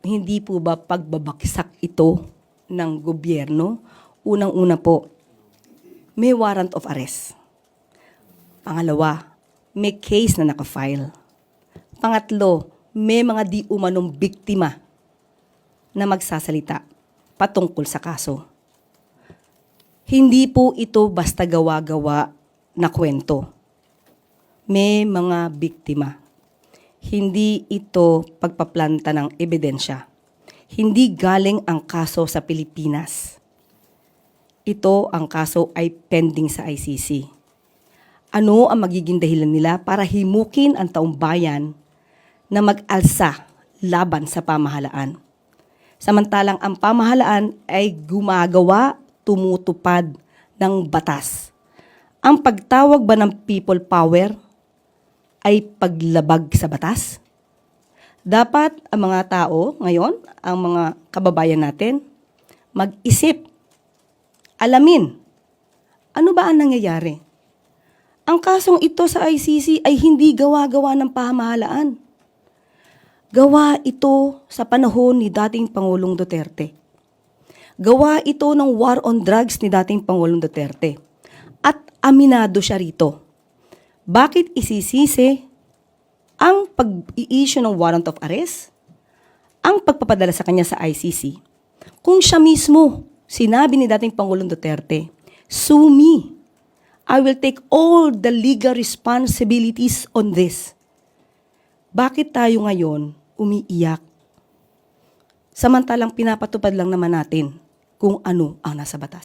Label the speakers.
Speaker 1: hindi po ba pagbabagsak ito ng gobyerno? Unang-una po, may warrant of arrest. Pangalawa, may case na nakafile. Pangatlo, may mga di umanong biktima na magsasalita patungkol sa kaso. Hindi po ito basta gawa-gawa na kwento. May mga biktima. Hindi ito pagpaplanta ng ebidensya. Hindi galing ang kaso sa Pilipinas. Ito, ang kaso ay pending sa ICC. Ano ang magiging dahilan nila para himukin ang taong bayan na mag-alsa laban sa pamahalaan? Samantalang ang pamahalaan ay gumagawa, tumutupad ng batas. Ang pagtawag ba ng people power ay paglabag sa batas? Dapat ang mga tao ngayon, ang mga kababayan natin, mag-isip, alamin, ano ba ang nangyayari? Ang kasong ito sa ICC ay hindi gawa-gawa ng pamahalaan. Gawa ito sa panahon ni dating Pangulong Duterte. Gawa ito ng war on drugs ni dating Pangulong Duterte. At aminado siya rito. Bakit isisisi ang pag-i-issue ng warrant of arrest, ang pagpapadala sa kanya sa ICC, kung siya mismo sinabi ni dating Pangulong Duterte, "Sue me. I will take all the legal responsibilities on this." Bakit tayo ngayon umiiyak? Samantalang pinapatupad lang naman natin kung ano ang nasa batas.